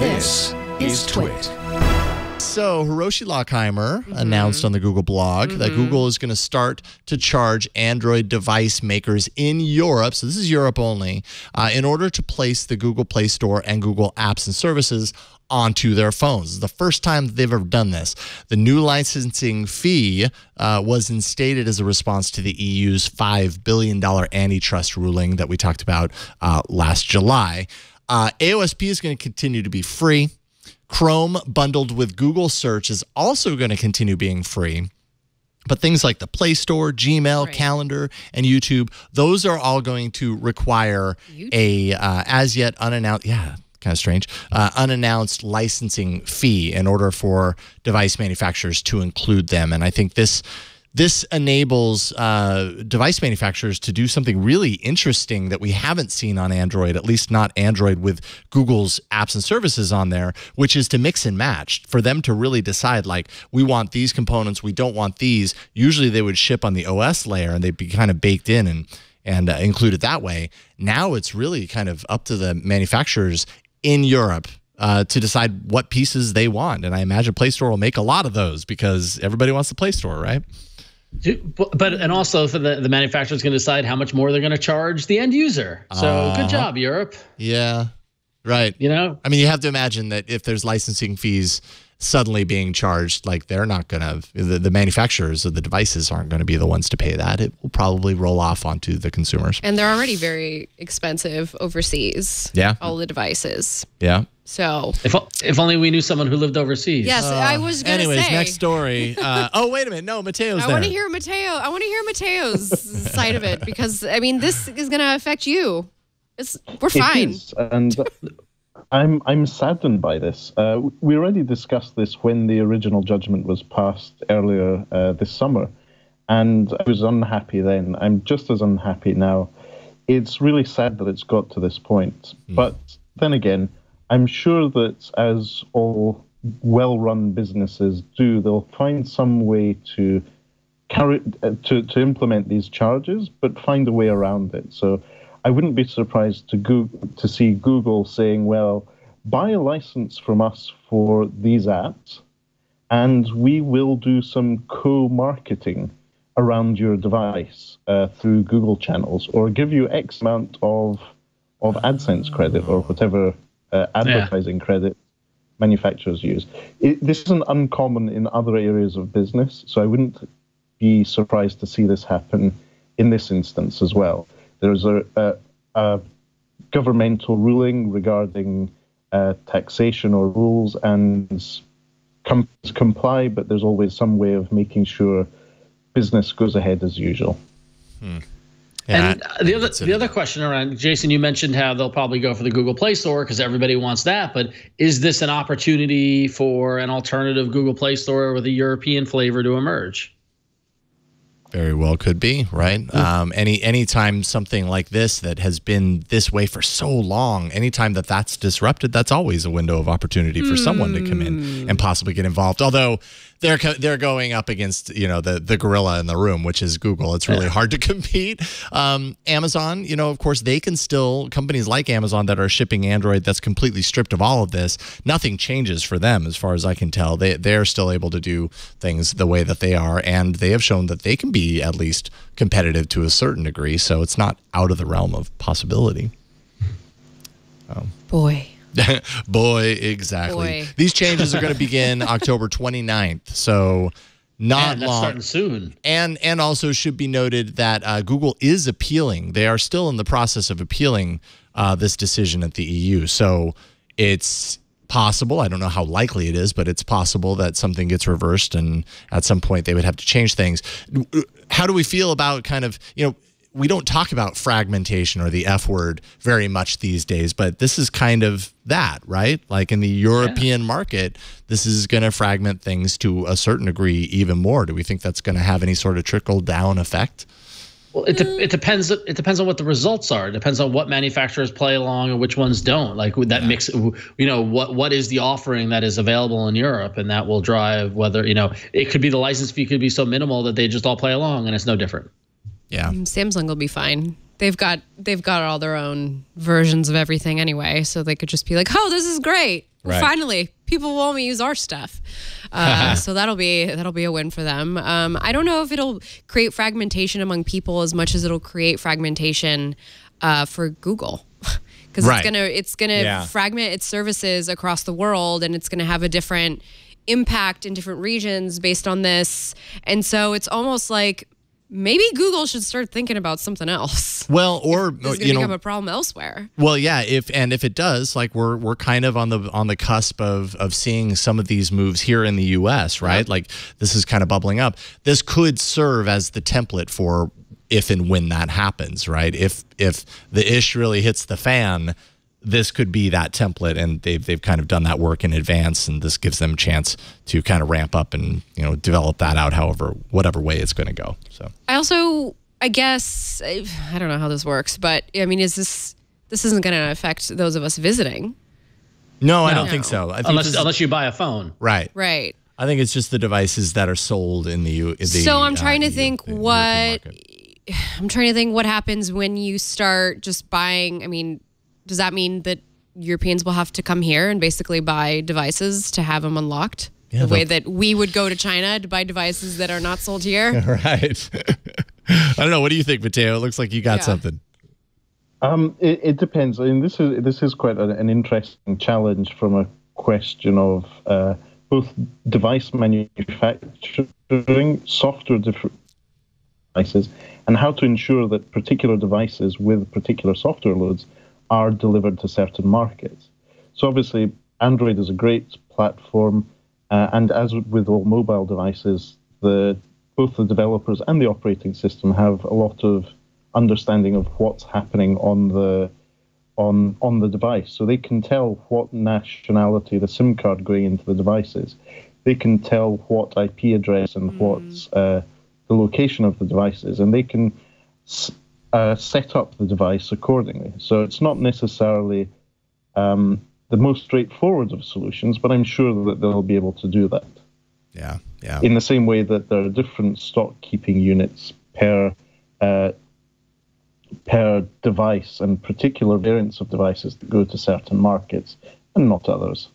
This is TWiT. So Hiroshi Lockheimer announced on the Google blog that Google is going to start to charge Android device makers in Europe, so this is Europe only, in order to place the Google Play Store and Google Apps and Services onto their phones. It's the first time that they've ever done this. The new licensing fee was instated as a response to the EU's $5 billion antitrust ruling that we talked about last July. AOSP is going to continue to be free. Chrome bundled with Google Search is also going to continue being free. But things like the Play Store, Gmail, Calendar, and YouTube, those are all going to require a as yet unannounced, kind of strange, unannounced licensing fee in order for device manufacturers to include them. And I think this enables device manufacturers to do something really interesting that we haven't seen on Android, at least not Android with Google's apps and services on there, which is to mix and match, for them to really decide, like, we want these components, we don't want these. Usually they would ship on the OS layer and they'd be kind of baked in and included that way. Now it's really kind of up to the manufacturers in Europe to decide what pieces they want. And I imagine Play Store will make a lot of those because everybody wants the Play Store, right? And also for the manufacturer's going to decide how much more they're going to charge the end user. So good job, Europe. Yeah, right. You know, I mean, you have to imagine that if there's licensing fees suddenly being charged, like, they're not going to, the manufacturers of the devices aren't going to be the ones to pay that. It will probably roll off onto the consumers. And they're already very expensive overseas. Yeah. All the devices. Yeah. So if only we knew someone who lived overseas. Yes, I was going to say. Anyways, next story. Oh, wait a minute. No, Mateo's there. I want to hear Mateo's side of it, because, I mean, this is going to affect you. We're fine. It is, and I'm saddened by this. We already discussed this when the original judgment was passed earlier this summer, and I was unhappy then. I'm just as unhappy now. It's really sad that it's got to this point. But then again, I'm sure that as all well-run businesses do, they'll find some way to implement these charges, but find a way around it. So I wouldn't be surprised to see Google saying, well, buy a license from us for these apps, and we will do some co-marketing around your device through Google channels, or give you X amount of AdSense credit or whatever advertising credit manufacturers use. This isn't uncommon in other areas of business, so I wouldn't be surprised to see this happen in this instance as well. There's a governmental ruling regarding taxation or rules, and companies comply, but there's always some way of making sure business goes ahead as usual. Yeah, and the other question around, Jason, you mentioned how they'll probably go for the Google Play Store because everybody wants that, but is this an opportunity for an alternative Google Play Store with a European flavor to emerge? Very well could be, right? Anytime something like this that has been this way for so long, anytime that's disrupted, that's always a window of opportunity for someone to come in and possibly get involved. Although they're going up against, you know, the gorilla in the room, which is Google. It's really hard to compete. Amazon, you know, of course, they can still, companies like Amazon that are shipping Android that's completely stripped of all of this, nothing changes for them as far as I can tell. They're still able to do things the way that they are, and they have shown that they can be at least competitive to a certain degree, so it's not out of the realm of possibility. Boy. Boy, exactly. Boy. These changes are going to begin October 29th, so not long. Starting soon. And also should be noted that Google is appealing. They are still in the process of appealing this decision at the EU, so it's possible, I don't know how likely it is, but it's possible that something gets reversed and at some point they would have to change things. How do we feel about kind of, you know, we don't talk about fragmentation or the F word very much these days, but this is kind of that, right? Like in the European market, this is going to fragment things to a certain degree even more. Do we think that's going to have any sort of trickle-down effect? Well, it depends. It depends on what the results are. It depends on what manufacturers play along and which ones don't. Like with that mix, you know, what is the offering that is available in Europe, and that will drive whether, you know, it could be the license fee could be so minimal that they just all play along and it's no different. Yeah, Samsung will be fine. They've got all their own versions of everything anyway, so they could just be like, "Oh, this is great." Well, finally, people will only use our stuff. So that'll be a win for them. I don't know if it'll create fragmentation among people as much as it'll create fragmentation for Google. Because it's gonna fragment its services across the world, and it's gonna have a different impact in different regions based on this. And so it's almost like maybe Google should start thinking about something else. Well, or it's going to become a problem elsewhere. Well, yeah. If it does, like we're kind of on the cusp of seeing some of these moves here in the U.S. Right? Yep. Like this is kind of bubbling up. This could serve as the template for if and when that happens. Right? If the ish really hits the fan, this could be that template, and they've kind of done that work in advance, and this gives them a chance to kind of ramp up and develop that out whatever way it's going to go. So I guess I don't know how this works, but I mean, this isn't going to affect those of us visiting? No, I don't think so. Unless you buy a phone, right? Right. I think it's just the devices that are sold in the. So I'm trying to think what happens when you start just buying. I mean, does that mean that Europeans will have to come here and basically buy devices to have them unlocked? The way that we would go to China to buy devices that are not sold here? Right. I don't know. What do you think, Matteo? It looks like you got something. It depends. I mean, this is quite an interesting challenge from a question of both device manufacturing, software devices, and how to ensure that particular devices with particular software loads are delivered to certain markets. So obviously, Android is a great platform, and as with all mobile devices, both the developers and the operating system have a lot of understanding of what's happening on the device. So they can tell what nationality the SIM card going into the device is. They can tell what IP address and what's the location of the device is, and they can set up the device accordingly. So it's not necessarily the most straightforward of solutions, but I'm sure that they'll be able to do that. Yeah. In the same way that there are different stock keeping units per device and particular variants of devices that go to certain markets and not others.